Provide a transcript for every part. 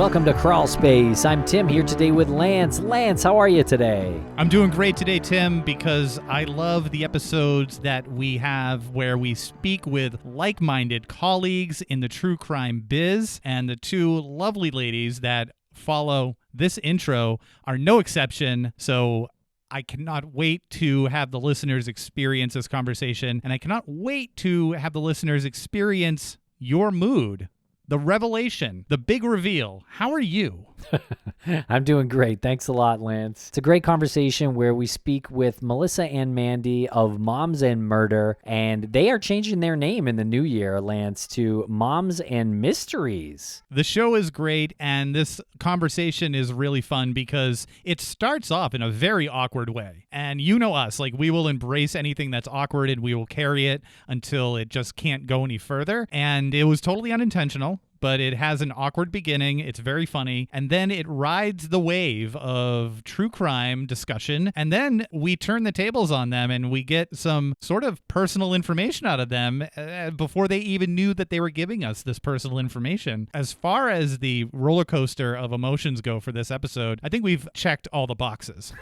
Welcome to Crawlspace. I'm Tim here today with Lance. Lance, how are you today? I'm doing great today, Tim, because I love the episodes that we have where we speak with like-minded colleagues in the true crime biz, and the two lovely ladies that follow this intro are no exception. So I cannot wait to have the listeners experience this conversation, and I cannot wait to have the listeners experience your mood. The revelation, the big reveal. How are you? I'm doing great. Thanks a lot, Lance. It's a great conversation where we speak with Melissa and Mandy of Moms and Murder, and they are changing their name in the new year, Lance, to Moms and Mysteries. The show is great, and this conversation is really fun because it starts off in a very awkward way. And you know us, like we will embrace anything that's awkward and we will carry it until it just can't go any further. And it was totally unintentional, but it has an awkward beginning. It's very funny. And then it rides the wave of true crime discussion. And then we turn the tables on them and we get some sort of personal information out of them before they even knew that they were giving us this personal information. As far as the roller coaster of emotions go for this episode, I think we've checked all the boxes.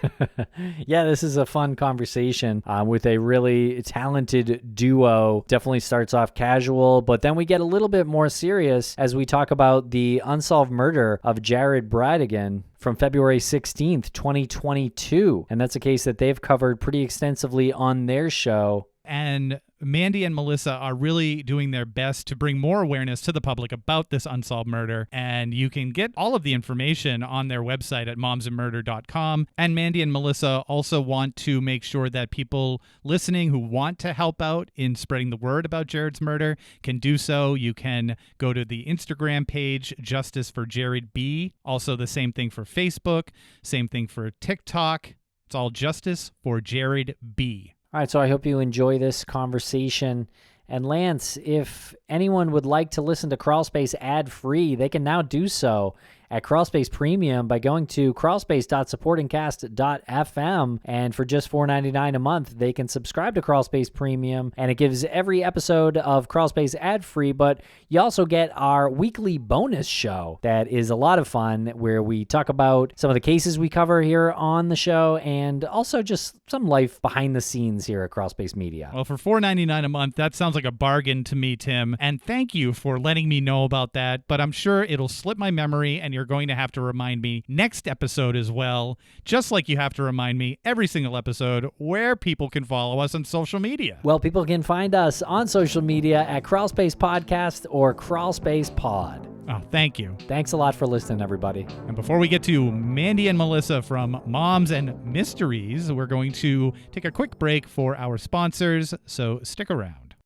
Yeah, this is a fun conversation with a really talented duo. Definitely starts off casual, but then we get a little bit more serious as we talk about the unsolved murder of Jared Bridegan from February 16th, 2022. And that's a case that they've covered pretty extensively on their show. And Mandy and Melissa are really doing their best to bring more awareness to the public about this unsolved murder. And you can get all of the information on their website at momsandmurder.com. And Mandy and Melissa also want to make sure that people listening who want to help out in spreading the word about Jared's murder can do so. You can go to the Instagram page, Justice for Jared B. Also the same thing for Facebook, same thing for TikTok. It's all Justice for Jared B. All right, so I hope you enjoy this conversation. And Lance, if anyone would like to listen to Crawlspace ad-free, they can now do so at Crawlspace Premium by going to crawlspace.supportingcast.fm, and for just $4.99 a month, they can subscribe to Crawlspace Premium, and it gives every episode of Crawlspace ad-free, but you also get our weekly bonus show that is a lot of fun, where we talk about some of the cases we cover here on the show, and also just some life behind the scenes here at Crawlspace Media. Well, for $4.99 a month, that sounds like a bargain to me, Tim, and thank you for letting me know about that, but I'm sure it'll slip my memory, and you're going to have to remind me next episode as well, just like you have to remind me every single episode where people can follow us on social media. Well, people can find us on social media at Crawlspace Podcast or Crawlspace Pod. Oh, thank you. Thanks a lot for listening, everybody. And before we get to Mandy and Melissa from Moms and Mysteries, we're going to take a quick break for our sponsors, so stick around.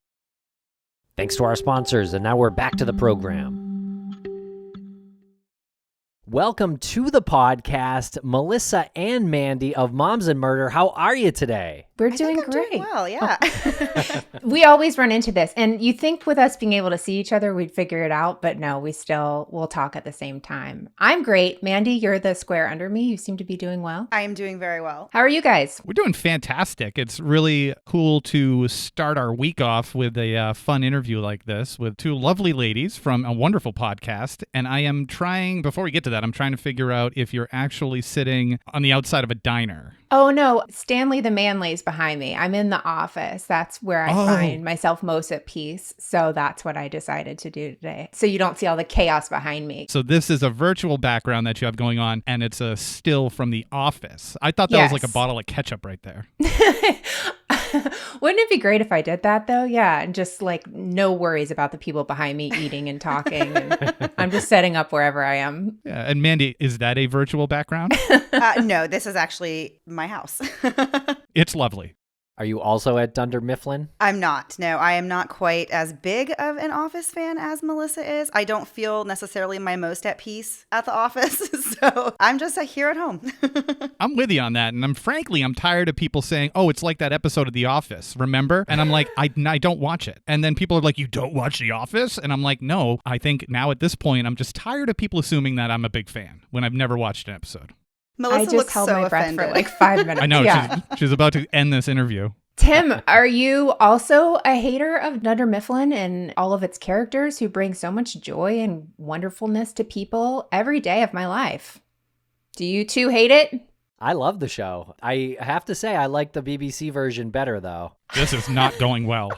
Thanks to our sponsors, and now we're back to the program. Welcome to the podcast, Melissa and Mandy of Moms and Murder. How are you today? We're doing great. Doing well, yeah. We always run into this. And you think with us being able to see each other, we'd figure it out. But no, we'll talk at the same time. I'm great. Mandy, you're the square under me. You seem to be doing well. I am doing very well. How are you guys? We're doing fantastic. It's really cool to start our week off with a fun interview like this with two lovely ladies from a wonderful podcast. And I am trying, before we get to that, I'm trying to figure out if you're actually sitting on the outside of a diner. Oh, no. Stanley the Manley's behind me. I'm in the office. That's where I find myself most at peace. So that's what I decided to do today. So you don't see all the chaos behind me. So this is a virtual background that you have going on, and it's a still from the office. I thought that was like a bottle of ketchup right there. Wouldn't it be great if I did that, though? Yeah, and just like no worries about the people behind me eating and talking. And I'm just setting up wherever I am. Yeah, and Mandy, is that a virtual background? No, this is actually my house. It's lovely. Are you also at Dunder Mifflin? I'm not. No, I am not quite as big of an Office fan as Melissa is. I don't feel necessarily my most at peace at the office. So I'm just here at home. I'm with you on that. And I'm tired of people saying, oh, it's like that episode of The Office, remember? And I'm like, I don't watch it. And then people are like, you don't watch The Office? And I'm like, no, I think now at this point, I'm just tired of people assuming that I'm a big fan when I've never watched an episode. Melissa I just looks held so my breath offended. for like 5 minutes. I know, Yeah. she's about to end this interview. Tim, are you also a hater of Dunder Mifflin and all of its characters who bring so much joy and wonderfulness to people every day of my life? Do you too hate it? I love the show. I have to say I like the BBC version better, though. This is not going well.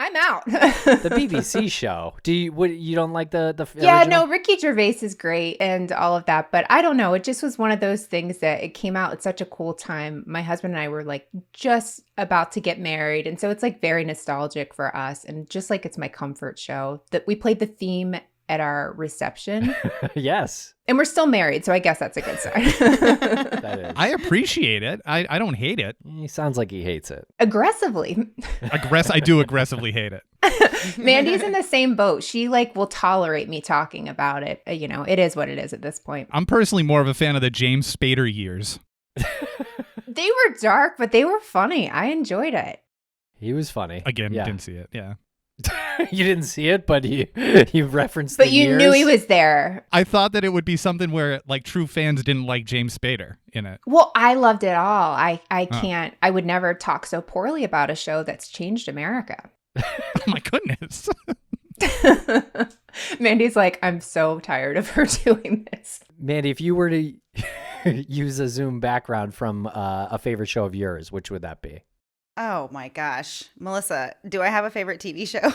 I'm out. The BBC show. You don't like the Yeah, original? no, Ricky Gervais is great and all of that, but I don't know. It just was one of those things that it came out at such a cool time. My husband and I were like just about to get married, and so it's like very nostalgic for us, and just like it's my comfort show. That we played the theme at our reception. Yes. And we're still married, so I guess that's a good sign. That is. I appreciate it. I don't hate it. He sounds like he hates it. Aggressively. I do aggressively hate it. Mandy's in the same boat. She like will tolerate me talking about it. You know, it is what it is at this point. I'm personally more of a fan of the James Spader years. They were dark, but they were funny. I enjoyed it. He was funny. Again, Yeah. didn't see it. Yeah. You didn't see it, but you referenced But the you years. knew he was there. I thought that it would be something where like true fans didn't like James Spader in it. Well, I loved it all. I can't, I would never talk so poorly about a show that's changed America. Oh my goodness. Mandy's like, I'm so tired of her doing this. Mandy, if you were to use a Zoom background from a favorite show of yours, which would that be? Oh my gosh. Melissa, do I have a favorite TV show?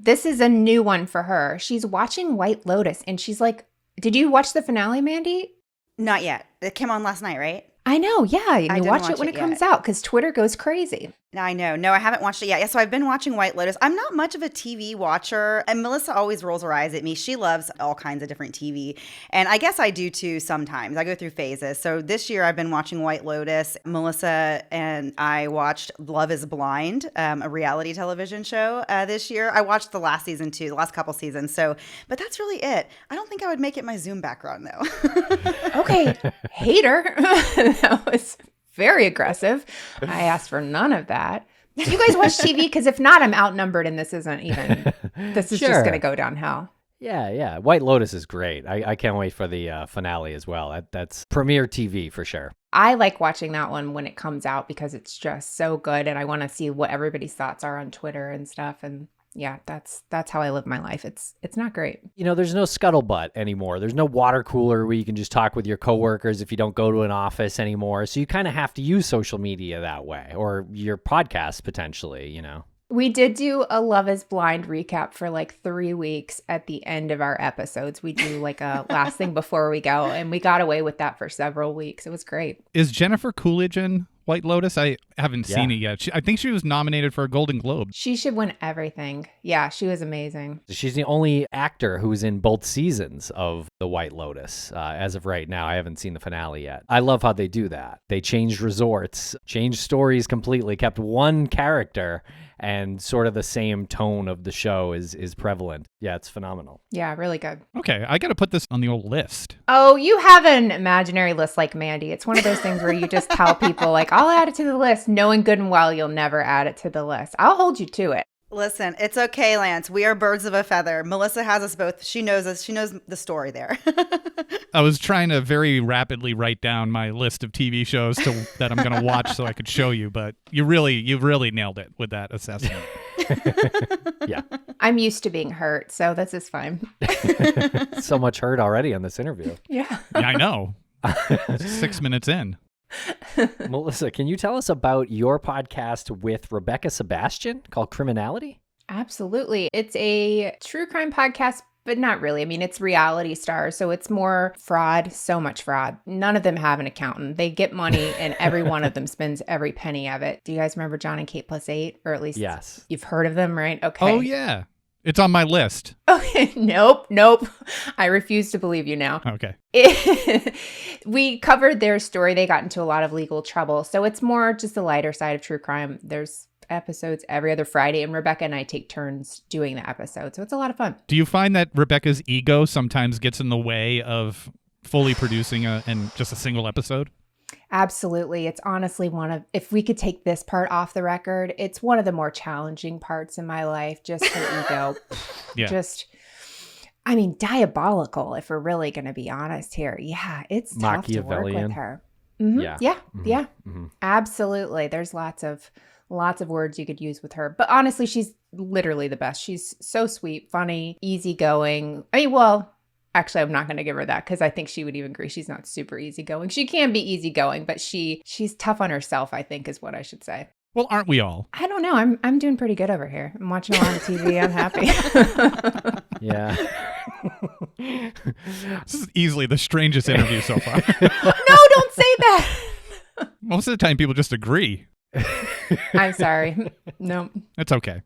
This is a new one for her. She's watching White Lotus and she's like, did you watch the finale, Mandy? Not yet. It came on last night, right? I know. Yeah. You didn't watch watch it when it it comes yet. out because Twitter goes crazy. I know. No, I haven't watched it yet. Yeah, so I've been watching White Lotus. I'm not much of a TV watcher, and Melissa always rolls her eyes at me. She loves all kinds of different TV, and I guess I do too sometimes. I go through phases. So this year I've been watching White Lotus. Melissa and I watched Love is Blind, a reality television show this year. I watched the last season too, the last couple seasons. So, but that's really it. I don't think I would make it my Zoom background though. Okay. Hater. That was very aggressive. I asked for none of that. Do you guys watch TV? Because if not, I'm outnumbered and this is just Sure. going to go downhill. Yeah. White Lotus is great. I can't wait for the finale as well. That's premiere TV for sure. I like watching that one when it comes out because it's just so good and I want to see what everybody's thoughts are on Twitter and stuff. And yeah, that's how I live my life. It's not great. You know, there's no scuttlebutt anymore. There's no water cooler where you can just talk with your coworkers if you don't go to an office anymore. So you kind of have to use social media that way, or your podcast potentially, you know. We did do a Love is Blind recap for like 3 weeks at the end of our episodes. We do like a last thing before we go, and we got away with that for several weeks. It was great. Is Jennifer Coolidge in White Lotus? I haven't Yeah. seen it yet. I think she was nominated for a Golden Globe. She should win everything. Yeah, she was amazing. She's the only actor who's in both seasons of The White Lotus. As of right now, I haven't seen the finale yet. I love how they do that. They changed resorts, changed stories completely, kept one character, and sort of the same tone of the show is prevalent. Yeah, it's phenomenal. Yeah, really good. Okay, I got to put this on the old list. Oh, you have an imaginary list like Mandy. It's one of those things where you just tell people like, I'll add it to the list, knowing good and well you'll never add it to the list. I'll hold you to it. Listen, it's okay, Lance. We are birds of a feather. Melissa has us both. She knows us. She knows the story there. I was trying to very rapidly write down my list of TV shows that I'm going to watch so I could show you, but you really nailed it with that assessment. Yeah. I'm used to being hurt, so this is fine. So much hurt already on this interview. Yeah. Yeah, I know. 6 minutes in. Melissa, can you tell us about your podcast with Rebecca Sebastian called Criminality? Absolutely. It's a true crime podcast, but not really. I mean, it's reality stars, so it's more fraud, so much fraud. None of them have an accountant. They get money, and every one of them spends every penny of it. Do you guys remember John and Kate Plus 8? Or at least Yes. you've heard of them, right? Okay. Oh, yeah. It's on my list. Okay. Nope. I refuse to believe you now. Okay. We covered their story. They got into a lot of legal trouble. So it's more just the lighter side of true crime. There's episodes every other Friday, and Rebecca and I take turns doing the episode. So it's a lot of fun. Do you find that Rebecca's ego sometimes gets in the way of fully producing just a single episode? Absolutely. It's honestly if we could take this part off the record, it's one of the more challenging parts in my life. Just her ego. Yeah. Diabolical, if we're really going to be honest here. Yeah, it's tough to work Machiavellian. with her. Mm-hmm. Yeah. Yeah. Mhm. Yeah. Mhm. Absolutely. There's lots of words you could use with her. But honestly, she's literally the best. She's so sweet, funny, easygoing. I mean, well, actually, I'm not going to give her that because I think she would even agree she's not super easygoing. She can be easygoing, but she's tough on herself, I think is what I should say. Well, aren't we all? I don't know. I'm doing pretty good over here. I'm watching a lot of TV. I'm happy. Yeah. This is easily the strangest interview so far. No, don't say that. Most of the time, people just agree. I'm sorry. No. It's okay.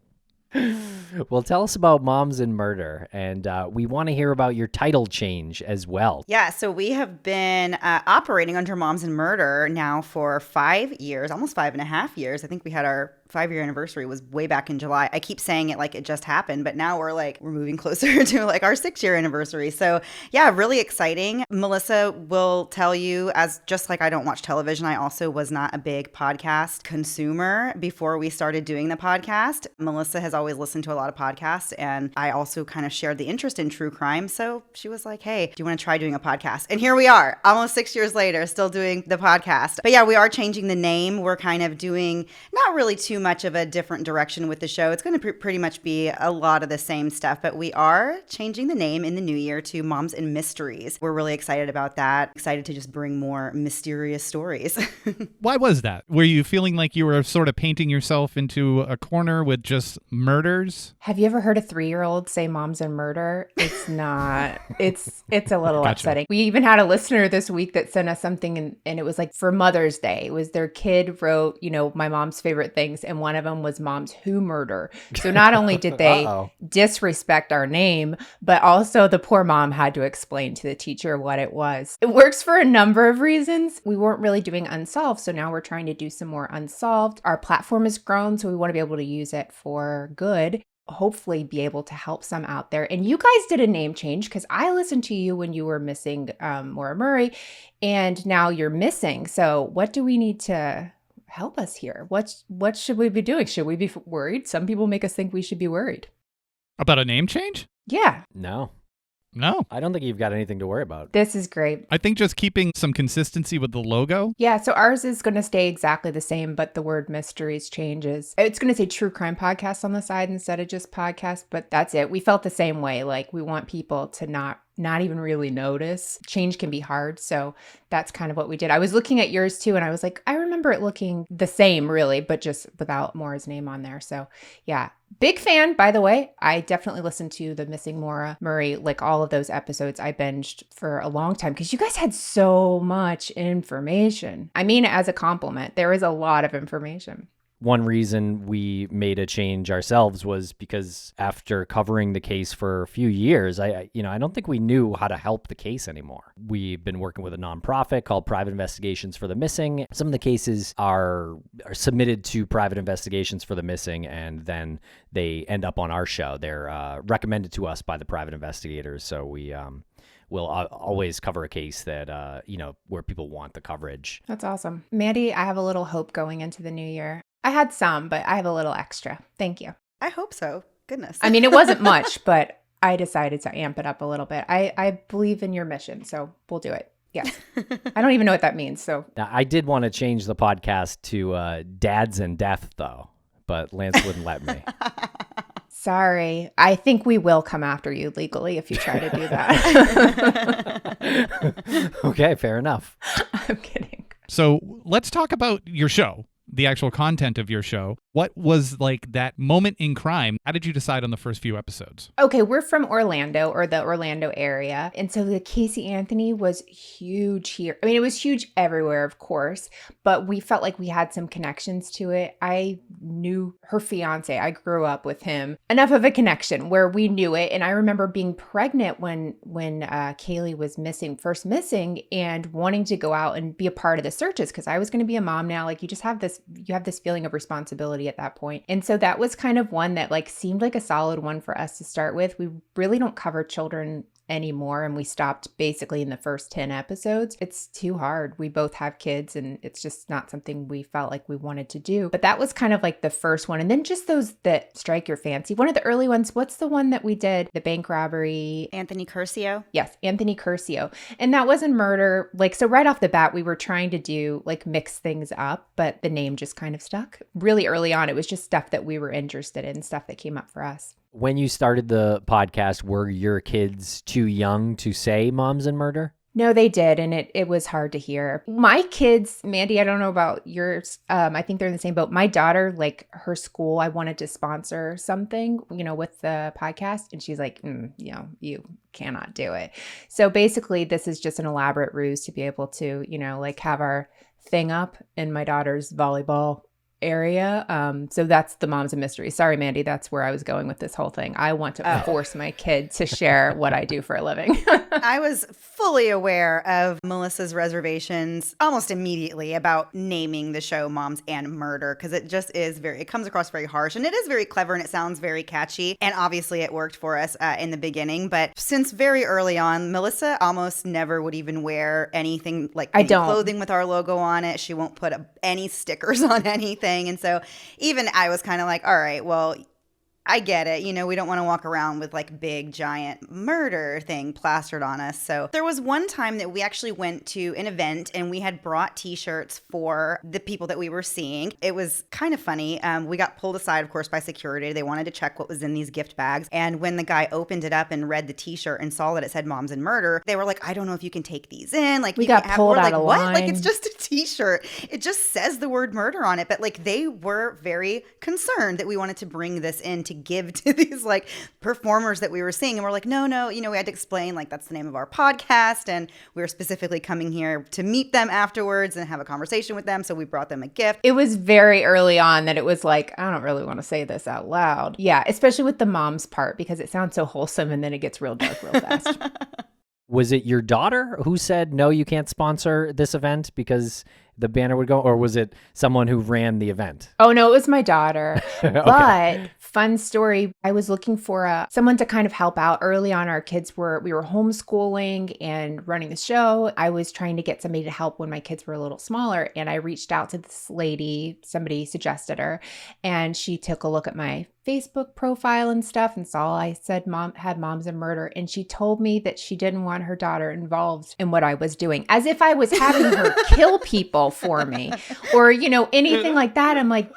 Well, tell us about Moms in Murder, and we want to hear about your title change as well. Yeah, so we have been operating under Moms in Murder now for 5 years, almost 5.5 years. I think we had our 5-year anniversary was way back in July. I keep saying it like it just happened, but now we're moving closer to like our 6-year anniversary. So yeah, really exciting. Melissa will tell you, as just like I don't watch television, I also was not a big podcast consumer before we started doing the podcast. Melissa has always listened to a lot of podcasts, and I also kind of shared the interest in true crime. So she was like, hey, do you want to try doing a podcast? And here we are, almost 6 years later, still doing the podcast. But yeah, we are changing the name. We're kind of doing not really too much of a different direction with the show. It's going to pretty much be a lot of the same stuff, but we are changing the name in the new year to Moms and Mysteries. We're really excited about that. Excited to just bring more mysterious stories. Why was that? Were you feeling like you were sort of painting yourself into a corner with just murders? Have you ever heard a 3-year-old say Moms and Murder? It's not. It's a little Gotcha. upsetting. We even had a listener this week that sent us something, and it was like for Mother's Day. It was their kid wrote, my mom's favorite things, and one of them was Moms Who Murder. So not only did they disrespect our name, but also the poor mom had to explain to the teacher what it was. It works for a number of reasons. We weren't really doing unsolved, so now we're trying to do some more unsolved. Our platform has grown, so we want to be able to use it for good. Hopefully be able to help some out there. And you guys did a name change because I listened to you when you were missing Maura Murray, and now you're missing. So what do we need to help us here? What should we be doing? Should we be worried? Some people make us think we should be worried. About a name change? Yeah. No, I don't think you've got anything to worry about. This is great. I think just keeping some consistency with the logo. Yeah, so ours is going to stay exactly the same, but the word mysteries changes. It's going to say true crime podcast on the side instead of just podcast, but that's it. We felt the same way. Like we want people to not even really notice. Change can be hard, so that's kind of what we did. I was looking at yours too, and I was like, I remember it looking the same really, but just without Maura's name on there. So yeah, big fan, by the way. I definitely listened to the Missing Maura Murray, like all of those episodes I binged for a long time because you guys had so much information. I mean it as a compliment. There is a lot of information. One reason we made a change ourselves was because after covering the case for a few years, I don't think we knew how to help the case anymore. We've been working with a nonprofit called Private Investigations for the Missing. Some of the cases are submitted to Private Investigations for the Missing, and then they end up on our show. They're recommended to us by the private investigators, so we we'll always cover a case that where people want the coverage. That's awesome. Mandy, I have a little hope going into the new year. I had some, but I have a little extra. Thank you. I hope so. Goodness. I mean, it wasn't much, but I decided to amp it up a little bit. I believe in your mission, so we'll do it. Yes. I don't even know what that means. So Now, I did want to change the podcast to Dads and Death, though, but Lance wouldn't let me. sorry. I think we will come after you legally if you try to do that. Okay, fair enough. I'm kidding. So let's talk about your show, the actual content of your show. What was like that moment in crime? How did you decide on the first few episodes? Okay, we're from Orlando or the Orlando area. And so the Casey Anthony was huge here. I mean, it was huge everywhere, of course, but we felt like we had some connections to it. I knew her fiance. I grew up with him. Enough of a connection where we knew it. And I remember being pregnant when Kaylee was first missing and wanting to go out and be a part of the searches because I was going to be a mom now. Like you have this feeling of responsibility at that point. And so that was kind of one that like seemed like a solid one for us to start with. We really don't cover children anymore, and we stopped basically in the first 10 episodes. It's too hard. We both have kids, and it's just not something we felt like we wanted to do. But that was kind of like the first one. And then just those that strike your fancy. One of the early ones, what's the one that we did? The bank robbery. Anthony Curcio. Yes, Anthony Curcio. And that wasn't murder. Like, so right off the bat, we were trying to do like mix things up, but the name just kind of stuck. Really early on, it was just stuff that we were interested in, stuff that came up for us. When you started the podcast, were your kids too young to say Moms and Murder? No, they did, and it was hard to hear. My kids, Mandy, I don't know about yours. I think they're in the same boat. My daughter, like her school, I wanted to sponsor something, with the podcast, and she's like, you cannot do it. So basically, this is just an elaborate ruse to be able to, like have our thing up in my daughter's volleyball area. So that's the Moms and Mystery. Sorry, Mandy, that's where I was going with this whole thing. I want to force my kid to share what I do for a living. I was fully aware of Melissa's reservations almost immediately about naming the show Moms and Murder, because it just is it comes across very harsh, and it is very clever, and it sounds very catchy. And obviously it worked for us in the beginning. But since very early on, Melissa almost never would even wear anything like any clothing with our logo on it. She won't put any stickers on anything. And so even I was kind of like, all right, well, I get it. We don't want to walk around with like big giant murder thing plastered on us. So there was one time that we actually went to an event and we had brought t-shirts for the people that we were seeing. It was kind of funny. We got pulled aside, of course, by security. They wanted to check what was in these gift bags. And when the guy opened it up and read the t-shirt and saw that it said Moms and Murder, they were like, I don't know if you can take these in. Like, we got pulled out of line. What? Like, it's just a t-shirt. It just says the word murder on it. But like, they were very concerned that we wanted to bring this in to give to these like performers that we were seeing. And we're like, no, we had to explain like that's the name of our podcast, and we were specifically coming here to meet them afterwards and have a conversation with them. So we brought them a gift. It was very early on that it was like, I don't really want to say this out loud. Yeah, especially with the moms part, because it sounds so wholesome and then it gets real dark real fast. Was it your daughter who said, no, you can't sponsor this event because the banner would go, or was it someone who ran the event? Oh, no, it was my daughter. Okay. But fun story, I was looking for someone to kind of help out. Early on, we were homeschooling and running the show. I was trying to get somebody to help when my kids were a little smaller. And I reached out to this lady, somebody suggested her, and she took a look at my Facebook profile and stuff and saw I said had Moms and Murder, and she told me that she didn't want her daughter involved in what I was doing, as if I was having her kill people for me or anything like that. I'm like,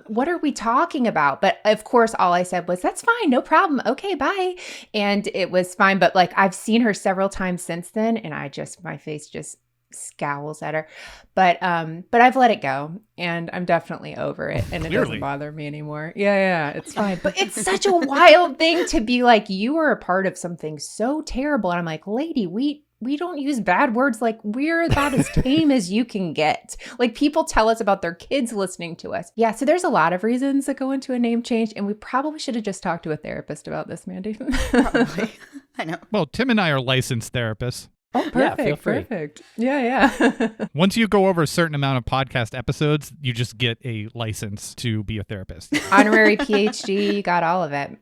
what are we talking about? But of course all I said was, that's fine, no problem, okay, bye. And it was fine. But like, I've seen her several times since then, and my face just scowls at her, but I've let it go, and I'm definitely over it, and it doesn't bother me anymore. Yeah, it's fine. But it's such a wild thing to be like, you are a part of something so terrible, and I'm like, lady, we don't use bad words. Like, we're about as tame as you can get. Like, people tell us about their kids listening to us. Yeah, so there's a lot of reasons that go into a name change, and we probably should have just talked to a therapist about this, Mandy. Probably. I know. Well, Tim and I are licensed therapists. Oh, perfect. Yeah, feel free. Perfect. Yeah. Once you go over a certain amount of podcast episodes, you just get a license to be a therapist. Honorary PhD, you got all of it.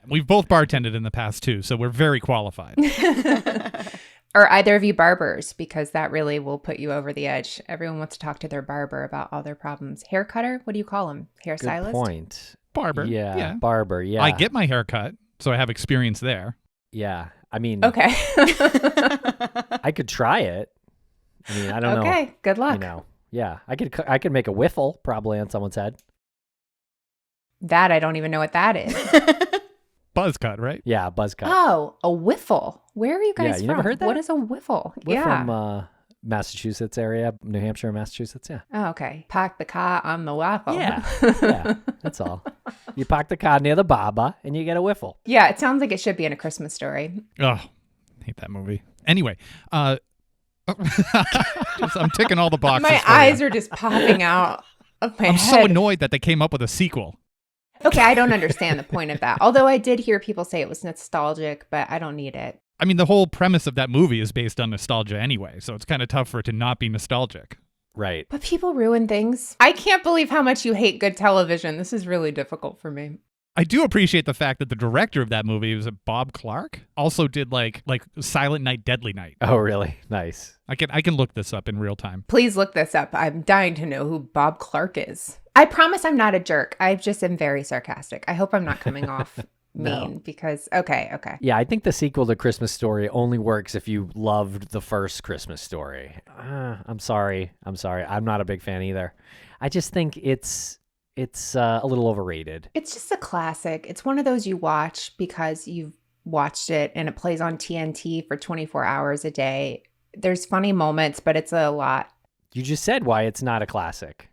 We've both bartended in the past too, so we're very qualified. Or either of you barbers, because that really will put you over the edge. Everyone wants to talk to their barber about all their problems. Hair cutter? What do you call them? Hairstylist? Good point. Barber. Yeah, barber, yeah. I get my hair cut, so I have experience there. Yeah, I mean... Okay. I could try it. I mean, I don't know. Okay, good luck. Yeah, I could make a whiffle probably on someone's head. That, I don't even know what that is. Buzz cut, right? Yeah, buzz cut. Oh, a whiffle. Where are you guys from? You never heard that? What is a whiffle? We're from Massachusetts area, New Hampshire, Massachusetts, yeah. Oh, okay. Park the car on the waffle. Yeah, that's all. You park the car near the barber and you get a whiffle. Yeah, it sounds like it should be in A Christmas Story. Oh, hate that movie. Anyway, I'm ticking all the boxes. My eyes are just popping out of my head. I'm so annoyed that they came up with a sequel. Okay, I don't understand the point of that. Although I did hear people say it was nostalgic, but I don't need it. I mean, the whole premise of that movie is based on nostalgia anyway, so it's kind of tough for it to not be nostalgic. Right. But people ruin things. I can't believe how much you hate good television. This is really difficult for me. I do appreciate the fact that the director of that movie was Bob Clark. Also did like Silent Night, Deadly Night. Oh, really? Nice. I can look this up in real time. Please look this up. I'm dying to know who Bob Clark is. I promise I'm not a jerk. I just am very sarcastic. I hope I'm not coming off mean because, okay. Yeah, I think the sequel to Christmas Story only works if you loved the first Christmas Story. I'm sorry. I'm not a big fan either. I just think it's a little overrated. It's just a classic. It's one of those you watch because you've watched it and it plays on TNT for 24 hours a day. There's funny moments, but it's a lot. You just said why it's not a classic.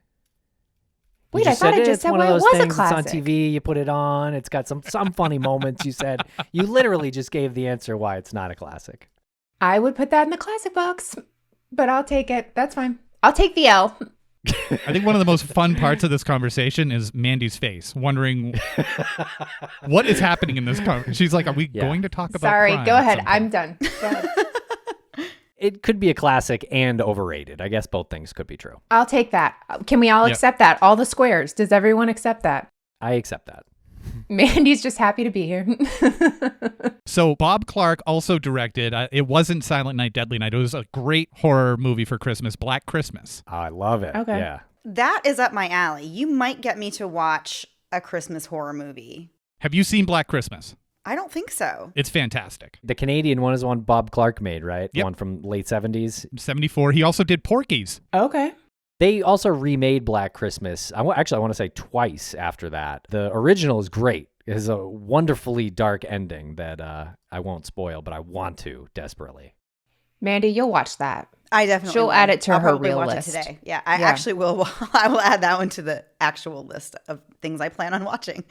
Wait, I thought I just said why it was a classic. It's on TV, you put it on, it's got some funny moments, you said. You literally just gave the answer why it's not a classic. I would put that in the classic box, but I'll take it. That's fine. I'll take the L. I think one of the most fun parts of this conversation is Mandy's face, wondering what is happening in this conversation. She's like, are we going to talk about crime go at ahead. some I'm point? done. Go ahead. It could be a classic and overrated. I guess both things could be true. I'll take that. Can we all accept that? All the squares. Does everyone accept that? I accept that. Mandy's just happy to be here. So Bob Clark also directed, it wasn't Silent Night, Deadly Night. It was a great horror movie for Christmas, Black Christmas. Oh, I love it. Okay. Yeah. That is up my alley. You might get me to watch a Christmas horror movie. Have you seen Black Christmas? I don't think so. It's fantastic. The Canadian one is one Bob Clark made, right? The Yep. one from late 70s. 74. He also did Porky's. Okay. They also remade Black Christmas. Actually, I want to say twice after that. The original is great. It has a wonderfully dark ending that I won't spoil, but I want to desperately. Mandy, you'll watch that. I definitely She'll will. add it to I'll her probably real watch list. it today. Yeah, I actually will. I will add that one to the actual list of things I plan on watching.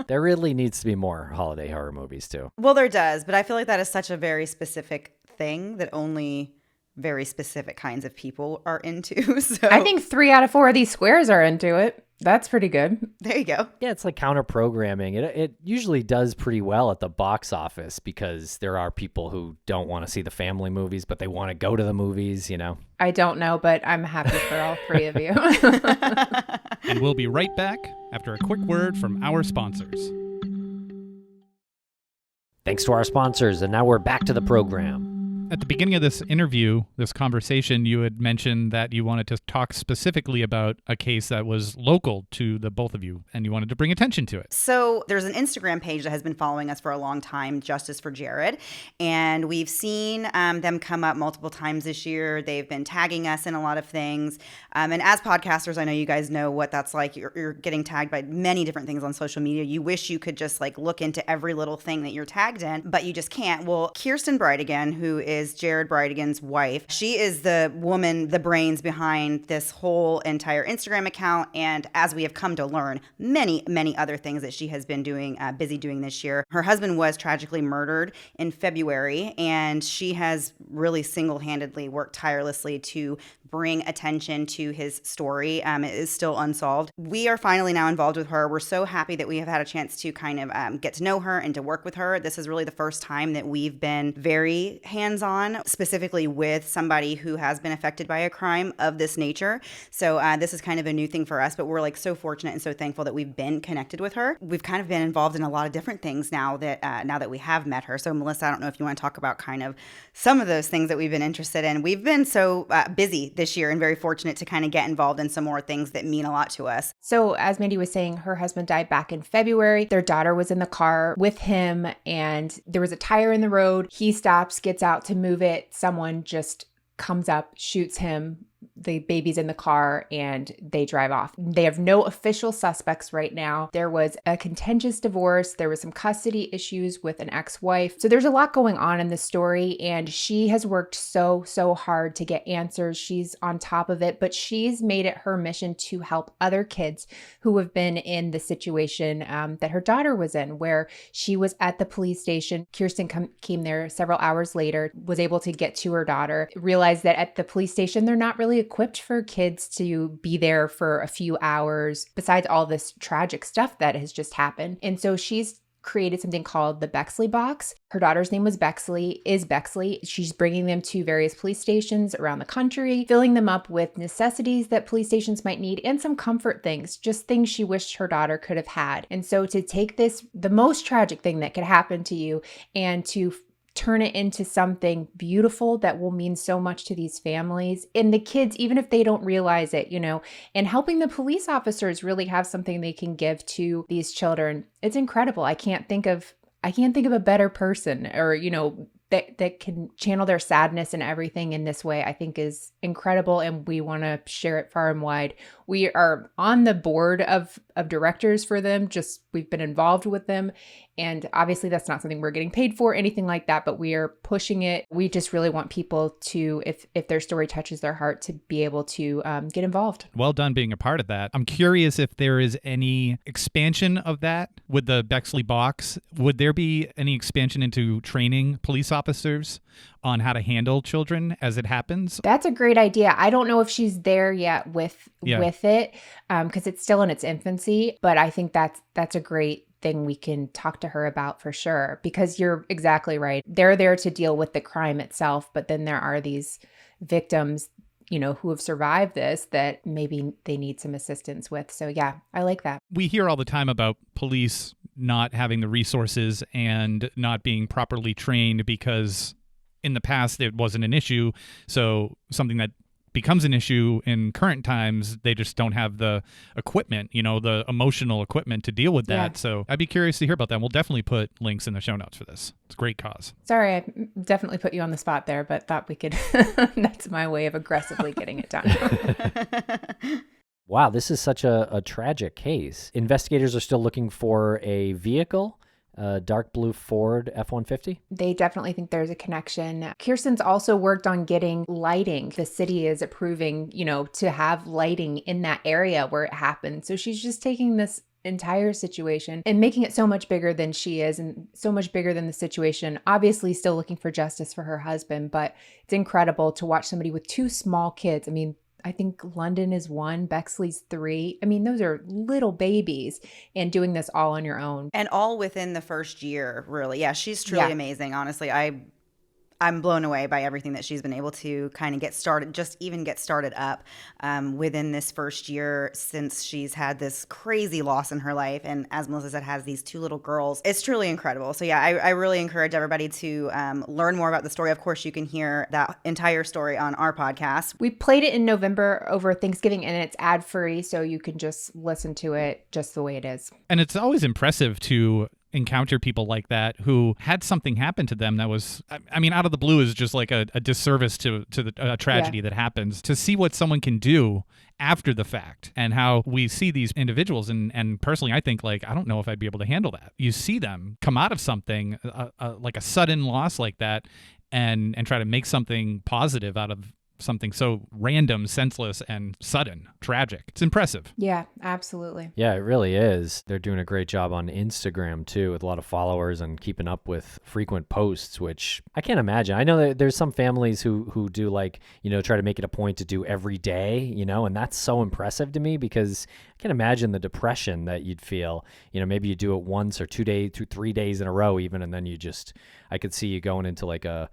There really needs to be more holiday horror movies, too. Well, there does, but I feel like that is such a very specific thing that only very specific kinds of people are into. So I think 3 out of 4 of these squares are into it. That's pretty good. there you go. Yeah, it's like counter programming. It usually does pretty well at the box office because there are people who don't want to see the family movies, but they want to go to the movies, you know? I don't know, but I'm happy for all 3 of you. And we'll be right back after a quick word from our sponsors. Thanks to our sponsors, and now we're back to the program. At the beginning of this interview, this conversation, you had mentioned that you wanted to talk specifically about a case that was local to the both of you, and you wanted to bring attention to it. So there's an Instagram page that has been following us for a long time, Justice for Jared, and we've seen them come up multiple times this year. They've been tagging us in a lot of things, and as podcasters, I know you guys know what that's like. You're getting tagged by many different things on social media. You wish you could just like look into every little thing that you're tagged in, but you just can't. Well, Kristen Bridegan, who is Jared Bridegan's wife, she is the woman, the brains behind this whole entire Instagram account, and as we have come to learn, many other things that she has been doing, busy doing this year. Her husband was tragically murdered in February, and she has really single-handedly worked tirelessly to bring attention to his story. It is still unsolved. We are finally now involved with her. We're so happy that we have had a chance to kind of get to know her and to work with her. This is really the first time that we've been very hands-on, specifically with somebody who has been affected by a crime of this nature. So this is kind of a new thing for us, but we're like so fortunate and so thankful that we've been connected with her. We've kind of been involved in a lot of different things now that we have met her. So Melissa, I don't know if you want to talk about kind of some of those things that we've been interested in. We've been so busy this year and very fortunate to kind of get involved in some more things that mean a lot to us. So as Mandy was saying, her husband died back in February. Their daughter was in the car with him and there was a tire in the road. He stops, gets out to move it. Someone just comes up, shoots him. The baby's in the car and they drive off. They have no official suspects right now. There was a contentious divorce. There was some custody issues with an ex-wife. So there's a lot going on in this story and she has worked so hard to get answers. She's on top of it, but she's made it her mission to help other kids who have been in the situation that her daughter was in, where she was at the police station. Kristen came there several hours later, was able to get to her daughter, realized that at the police station, they're not really equipped for kids to be there for a few hours besides all this tragic stuff that has just happened. And so she's created something called the Bexley Box. Her daughter's name was Bexley, is Bexley. She's bringing them to various police stations around the country, filling them up with necessities that police stations might need and some comfort things, just things she wished her daughter could have had. And so to take this, the most tragic thing that could happen to you, and to turn it into something beautiful that will mean so much to these families and the kids, even if they don't realize it, and helping the police officers really have something they can give to these children. It's incredible. I can't think of a better person, or, that can channel their sadness and everything in this way. I think is incredible, and we want to share it far and wide. We are on the board of directors for them. We've been involved with them. And obviously that's not something we're getting paid for, anything like that, but we are pushing it. We just really want people to, if their story touches their heart, to be able to get involved. Well done being a part of that. I'm curious if there is any expansion of that with the Bexley Box. Would there be any expansion into training police officers on how to handle children as it happens? That's a great idea. I don't know if she's there yet with it, because it's still in its infancy, but I think that's a great thing we can talk to her about for sure, because you're exactly right. They're there to deal with the crime itself, but then there are these victims, who have survived this that maybe they need some assistance with. So yeah, I like that. We hear all the time about police not having the resources and not being properly trained because in the past it wasn't an issue. So something that becomes an issue in current times, they just don't have the equipment, the emotional equipment to deal with that. Yeah. So I'd be curious to hear about that. We'll definitely put links in the show notes for this. It's a great cause. Sorry, I definitely put you on the spot there, but thought we could, that's my way of aggressively getting it done. Wow, this is such a tragic case. Investigators are still looking for a vehicle. Dark blue Ford F-150? They definitely think there's a connection. Kirsten's also worked on getting lighting. The city is approving, to have lighting in that area where it happened. So she's just taking this entire situation and making it so much bigger than she is and so much bigger than the situation. Obviously still looking for justice for her husband, but it's incredible to watch somebody with two small kids. I mean, I think London is 1, Bexley's 3. I mean, those are little babies, and doing this all on your own. And all within the first year, really. Yeah, she's truly amazing. Honestly, I'm blown away by everything that she's been able to kind of get started up within this first year, since she's had this crazy loss in her life. And as Melissa said, has these 2 little girls. It's truly incredible. So yeah, I really encourage everybody to learn more about the story. Of course, you can hear that entire story on our podcast. We played it in November over Thanksgiving, and it's ad-free, so you can just listen to it just the way it is. And it's always impressive to encounter people like that who had something happen to them that was, I mean, out of the blue is just like a disservice to a tragedy that happens. To see what someone can do after the fact and how we see these individuals, and personally I think, like, I don't know if I'd be able to handle that. You see them come out of something like a sudden loss like that and try to make something positive out of something so random, senseless, and sudden, tragic. It's impressive. Yeah, absolutely. Yeah, it really is. They're doing a great job on Instagram too, with a lot of followers and keeping up with frequent posts, which I can't imagine. I know that there's some families who do, like, try to make it a point to do every day, and that's so impressive to me, because I can imagine the depression that you'd feel. Maybe you do it once or 2 days, 3 days in a row even, and then I could see you going into like a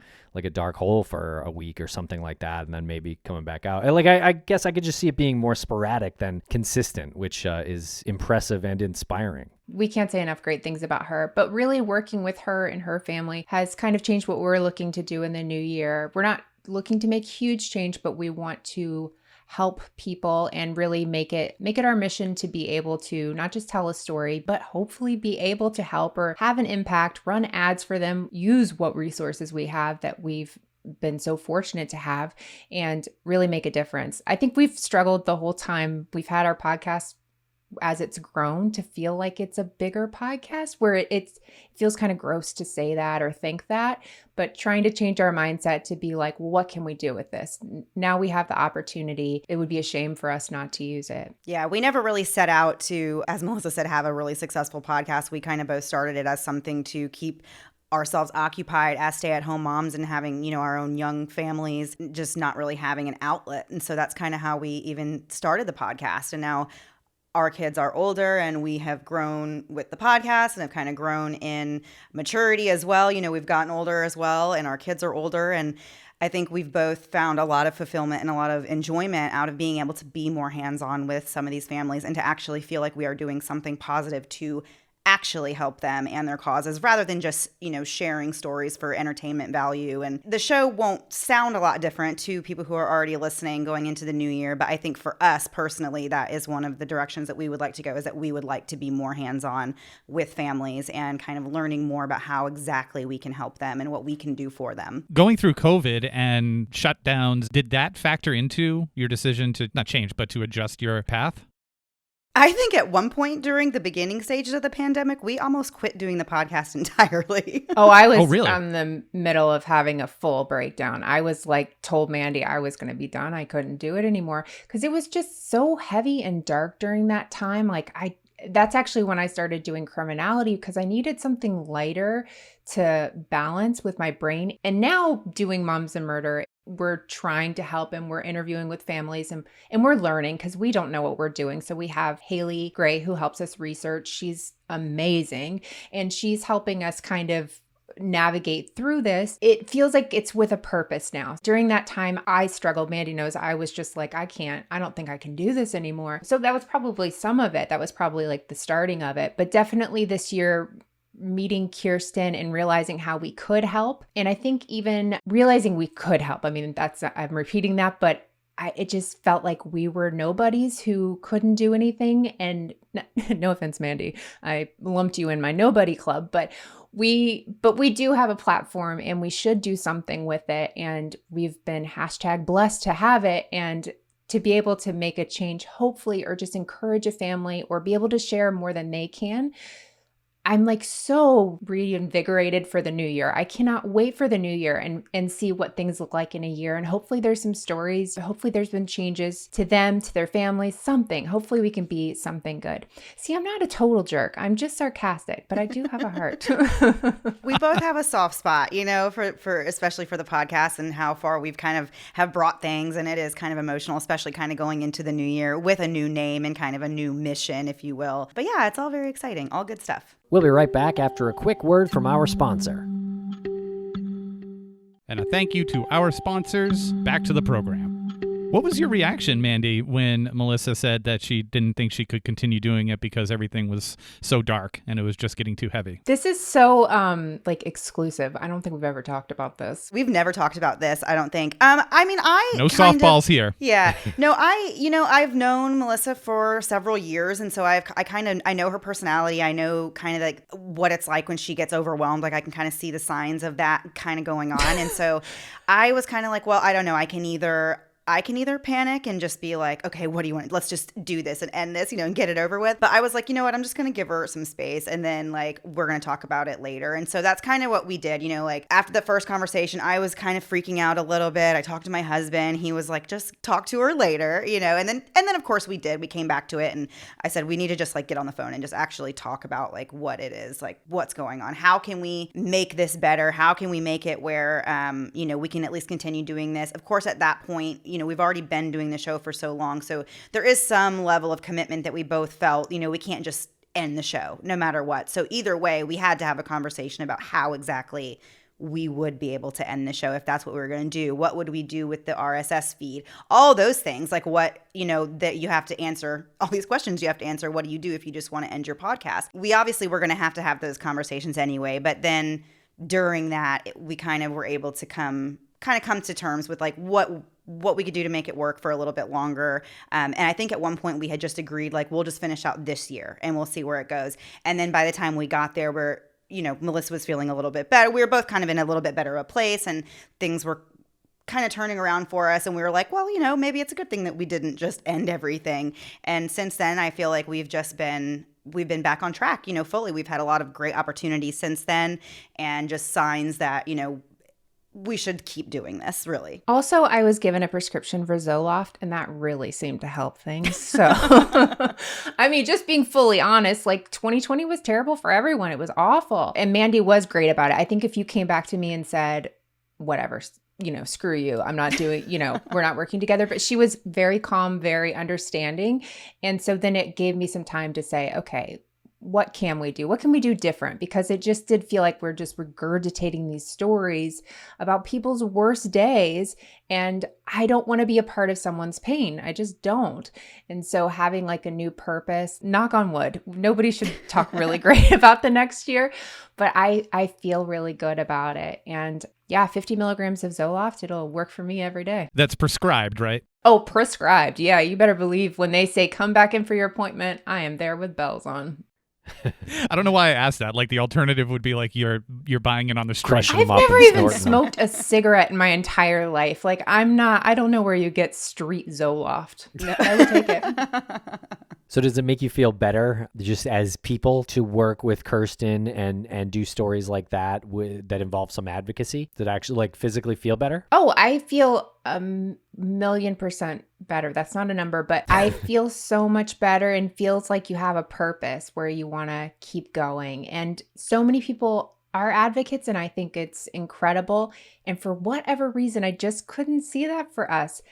dark hole for a week or something like that, and then maybe coming back out. I guess I could just see it being more sporadic than consistent, which is impressive and inspiring. We can't say enough great things about her, but really working with her and her family has kind of changed what we're looking to do in the new year. We're not looking to make huge change, but we want to help people and really make it our mission to be able to not just tell a story, but hopefully be able to help or have an impact, run ads for them, use what resources we have that we've been so fortunate to have, and really make a difference. I think we've struggled the whole time we've had our podcast as it's grown to feel like it's a bigger podcast, where it feels kind of gross to say that or think that, but trying to change our mindset to be like, well, what can we do with this? Now we have the opportunity. It would be a shame for us not to use it. Yeah, we never really set out to, as Melissa said, have a really successful podcast. We kind of both started it as something to keep ourselves occupied as stay-at-home moms and having, our own young families, just not really having an outlet. And so that's kind of how we even started the podcast. And now our kids are older and we have grown with the podcast and have kind of grown in maturity as well. You know, we've gotten older as well and our kids are older. And I think we've both found a lot of fulfillment and a lot of enjoyment out of being able to be more hands-on with some of these families and to actually feel like we are doing something positive to actually help them and their causes rather than just, you know, sharing stories for entertainment value. And the show won't sound a lot different to people who are already listening going into the new year. But I think for us personally, that is one of the directions that we would like to go, is that we would like to be more hands-on with families and kind of learning more about how exactly we can help them and what we can do for them. Going through COVID and shutdowns, did that factor into your decision to not change, but to adjust your path? I think at one point during the beginning stages of the pandemic, we almost quit doing the podcast entirely. Oh, I was really? on the middle of having a full breakdown. I was like, told Mandy I was going to be done. I couldn't do it anymore because it was just so heavy and dark during that time. Like that's actually when I started doing criminality because I needed something lighter to balance with my brain. And now doing Moms and Murder, we're trying to help and we're interviewing with families and we're learning because we don't know what we're doing. So we have Haley Gray who helps us research. She's amazing. And she's helping us kind of navigate through this. It feels like it's with a purpose now. During that time, I struggled. Mandy knows I was just like, I don't think I can do this anymore. So that was probably some of it. That was probably like the starting of it. But definitely this year, meeting Kristen and realizing how we could help. And I think even realizing we could help. I mean, I'm repeating that, but it just felt like we were nobodies who couldn't do anything. And no offense, Mandy, I lumped you in my nobody club, but we do have a platform and we should do something with it. And we've been #blessed to have it. And to be able to make a change, hopefully, or just encourage a family or be able to share more than they can. I'm like so reinvigorated for the new year. I cannot wait for the new year and see what things look like in a year. And hopefully there's some stories. Hopefully there's been changes to them, to their families, something. Hopefully we can be something good. See, I'm not a total jerk. I'm just sarcastic, but I do have a heart. We both have a soft spot, you know, for especially for the podcast and how far we've kind of have brought things. And it is kind of emotional, especially kind of going into the new year with a new name and kind of a new mission, if you will. But yeah, it's all very exciting. All good stuff. We'll be right back after a quick word from our sponsor. And a thank you to our sponsors. Back to the program. What was your reaction, Mandy, when Melissa said that she didn't think she could continue doing it because everything was so dark and it was just getting too heavy? This is so like exclusive. I don't think we've ever talked about this. We've never talked about this, I don't think. No softballs here. Yeah. No, I've known Melissa for several years, and so I know her personality. I know kind of like what it's like when she gets overwhelmed. Like I can kind of see the signs of that kind of going on. And so I was kind of like, well, I don't know. I can either panic and just be like, okay, what do you want? Let's just do this and end this, and get it over with. But I was like, you know what? I'm just going to give her some space and then like, we're going to talk about it later. And so that's kind of what we did, like after the first conversation, I was kind of freaking out a little bit. I talked to my husband. He was like, just talk to her later, and then of course we did. We came back to it and I said, we need to just like get on the phone and just actually talk about like what it is, like what's going on. How can we make this better? How can we make it where, we can at least continue doing this? Of course, at that point, we've already been doing the show for so long. So there is some level of commitment that we both felt, we can't just end the show no matter what. So either way, we had to have a conversation about how exactly we would be able to end the show if that's what we were going to do. What would we do with the RSS feed? All those things, like what, that you have to answer, all these questions you have to answer. What do you do if you just want to end your podcast? We obviously were going to have those conversations anyway. But then during that, we kind of were able to come to terms with like what we could do to make it work for a little bit longer. And I think at one point we had just agreed, like, we'll just finish out this year and we'll see where it goes. And then by the time we got there, Melissa was feeling a little bit better. We were both kind of in a little bit better of a place and things were kind of turning around for us. And we were like, well, maybe it's a good thing that we didn't just end everything. And since then, I feel like we've been back on track, fully. We've had a lot of great opportunities since then and just signs that, we should keep doing this, really. Also, I was given a prescription for Zoloft, and that really seemed to help things. So, I mean, just being fully honest, like 2020 was terrible for everyone. It was awful. And Mandy was great about it. I think if you came back to me and said, whatever, screw you. I'm not doing, we're not working together. But she was very calm, very understanding. And so then it gave me some time to say, okay, what can we do? What can we do different? Because it just did feel like we're just regurgitating these stories about people's worst days. And I don't want to be a part of someone's pain. I just don't. And so having like a new purpose, knock on wood, nobody should talk really great about the next year, but I feel really good about it. And yeah, 50 milligrams of Zoloft, it'll work for me every day. That's prescribed, right? Oh, prescribed. Yeah, you better believe when they say come back in for your appointment, I am there with bells on. I don't know why I asked that. Like the alternative would be like you're buying it on the street. Crushing I've them up never and even snorting them. smoked a cigarette in my entire life. Like I don't know where you get street Zoloft. I would take it. So does it make you feel better just as people to work with Kristen and do stories like that that involve some advocacy? Did it actually like physically feel better? Oh, I feel 1,000,000% better. That's not a number, but I feel so much better and feels like you have a purpose where you want to keep going. And so many people are advocates, and I think it's incredible. And for whatever reason, I just couldn't see that for us.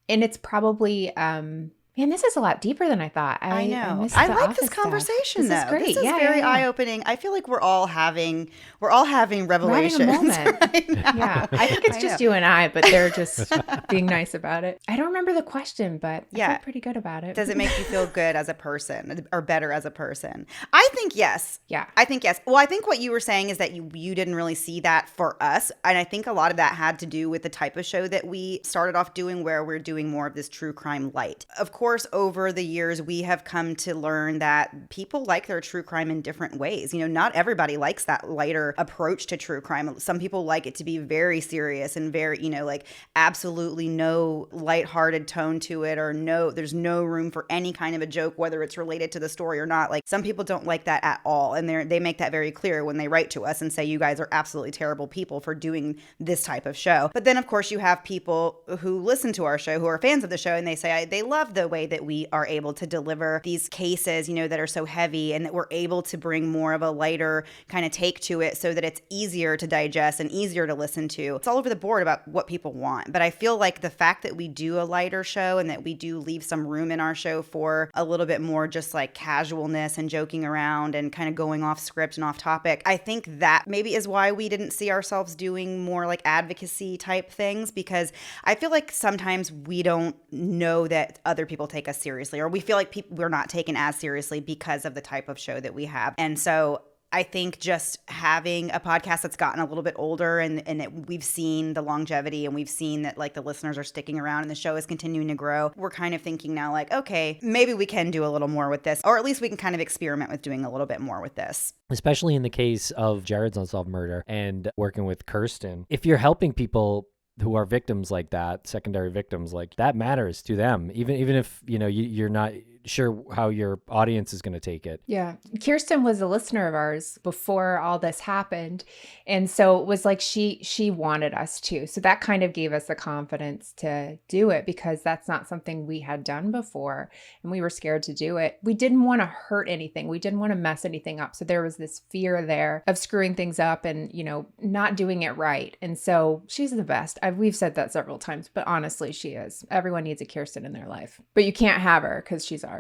And it's probably, man, this is a lot deeper than I thought. I know. missed I the like office this stuff. conversation, This is though. great. This is Yeah, very yeah. eye-opening. I feel like we're all having revelations. We're having a moment. right now. Yeah, I think it's just you and I, but they're just being nice about it. I don't remember the question, but I feel pretty good about it. Does it make you feel good as a person or better as a person? I think yes. Yeah. I think yes. Well, I think what you were saying is that you didn't really see that for us. And I think a lot of that had to do with the type of show that we started off doing, where we're doing more of this true crime light. Of course, over the years, we have come to learn that people like their true crime in different ways. Not everybody likes that lighter approach to true crime. Some people like it to be very serious and very, like absolutely no lighthearted tone to it, or there's no room for any kind of a joke, whether it's related to the story or not. Like some people don't like that at all. And they make that very clear when they write to us and say, you guys are absolutely terrible people for doing this type of show. But then of course you have people who listen to our show, who are fans of the show, and they say they love the way that we are able to deliver these cases, that are so heavy, and that we're able to bring more of a lighter kind of take to it so that it's easier to digest and easier to listen to. It's all over the board about what people want. But I feel like the fact that we do a lighter show and that we do leave some room in our show for a little bit more just like casualness and joking around and kind of going off script and off topic, I think that maybe is why we didn't see ourselves doing more like advocacy type things, because I feel like sometimes we don't know that other people take us seriously, or we feel like we're not taken as seriously because of the type of show that we have. And so I think just having a podcast that's gotten a little bit older and that we've seen the longevity and we've seen that like the listeners are sticking around and the show is continuing to grow, we're kind of thinking now like, okay, maybe we can do a little more with this, or at least we can kind of experiment with doing a little bit more with this. Especially in the case of Jared's Unsolved Murder and working with Kristen. If you're helping people who are victims like that, secondary victims, like that matters to them, even if you're not sure how your audience is going to take it. Yeah. Kristen was a listener of ours before all this happened. And so it was like she wanted us to. So that kind of gave us the confidence to do it, because that's not something we had done before. And we were scared to do it. We didn't want to hurt anything. We didn't want to mess anything up. So there was this fear there of screwing things up and, not doing it right. And so she's the best. We've said that several times, but honestly, she is. Everyone needs a Kristen in their life. But you can't have her because she's ours.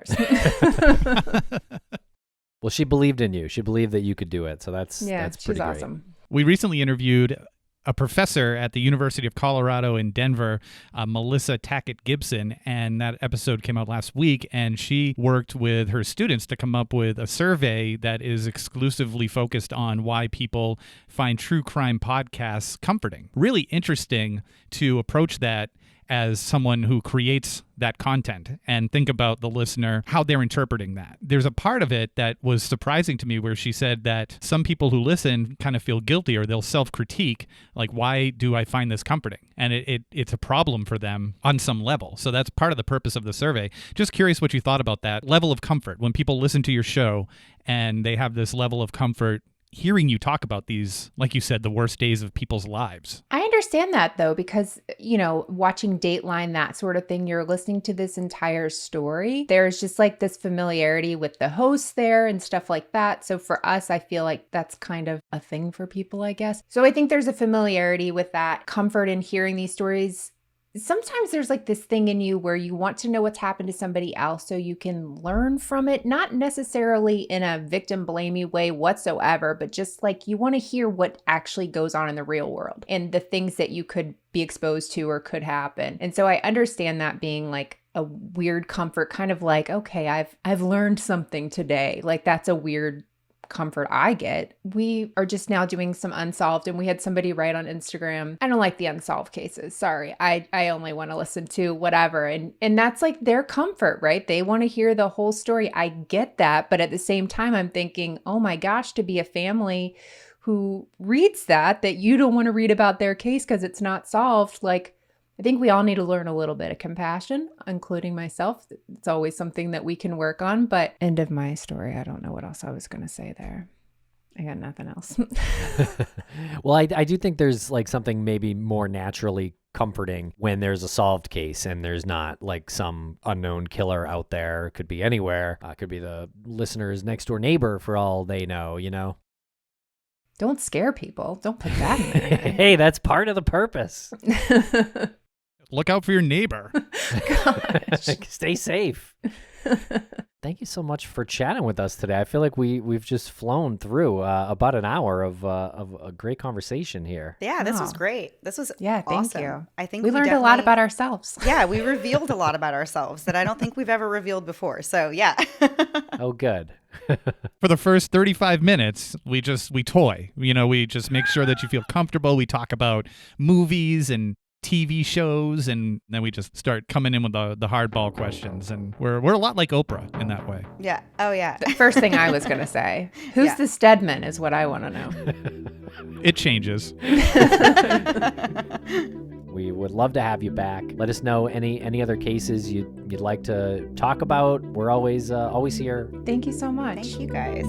Well, she believed in you. She believed that you could do it. So that's pretty she's great. awesome. We recently interviewed a professor at the University of Colorado in Denver, Melissa Gibson, and that episode came out last week, and she worked with her students to come up with a survey that is exclusively focused on why people find true crime podcasts comforting. Really interesting to approach that as someone who creates that content and think about the listener, how they're interpreting that. There's a part of it that was surprising to me where she said that some people who listen kind of feel guilty, or they'll self-critique, like, why do I find this comforting? And it's a problem for them on some level. So that's part of the purpose of the survey. Just curious what you thought about that level of comfort when people listen to your show and they have this level of comfort hearing you talk about these, like you said, the worst days of people's lives. I understand that though, because, watching Dateline, that sort of thing, you're listening to this entire story. There's just like this familiarity with the hosts there and stuff like that. So for us, I feel like that's kind of a thing for people, I guess. So I think there's a familiarity with that, comfort in hearing these stories. Sometimes there's like this thing in you where you want to know what's happened to somebody else so you can learn from it, not necessarily in a victim blamey way whatsoever, but just like you want to hear what actually goes on in the real world and the things that you could be exposed to or could happen. And so I understand that being like a weird comfort, kind of like, okay, I've learned something today. Like that's a weird comfort I get. We are just now doing some unsolved, and we had somebody write on Instagram, I don't like the unsolved cases. Sorry. I only want to listen to whatever. And that's like their comfort, right? They want to hear the whole story. I get that. But at the same time, I'm thinking, oh my gosh, to be a family who reads that you don't want to read about their case because it's not solved. Like, I think we all need to learn a little bit of compassion, including myself. It's always something that we can work on, but end of my story. I don't know what else I was going to say there. I got nothing else. Well, I do think there's like something maybe more naturally comforting when there's a solved case and there's not like some unknown killer out there. It could be anywhere. It could be the listener's next door neighbor for all they know, Don't scare people. Don't put that in there. Hey, that's part of the purpose. Look out for your neighbor. Gosh. Stay safe. Thank you so much for chatting with us today. I feel like we've just flown through about an hour of a great conversation here. Yeah, this was great. This was thank awesome. you. I think we learned a lot about ourselves. Yeah, we revealed a lot about ourselves that I don't think we've ever revealed before. So yeah. Oh, good. For the first 35 minutes, we toy. We just make sure that you feel comfortable. We talk about movies and TV shows, and then we just start coming in with the hardball questions. And we're a lot like Oprah in that way. Yeah. Oh, yeah. The first thing I was going to say. Who's the Stedman is what I want to know. It changes. We would love to have you back. Let us know any other cases you'd like to talk about. We're always here. Thank you so much. Thank you guys.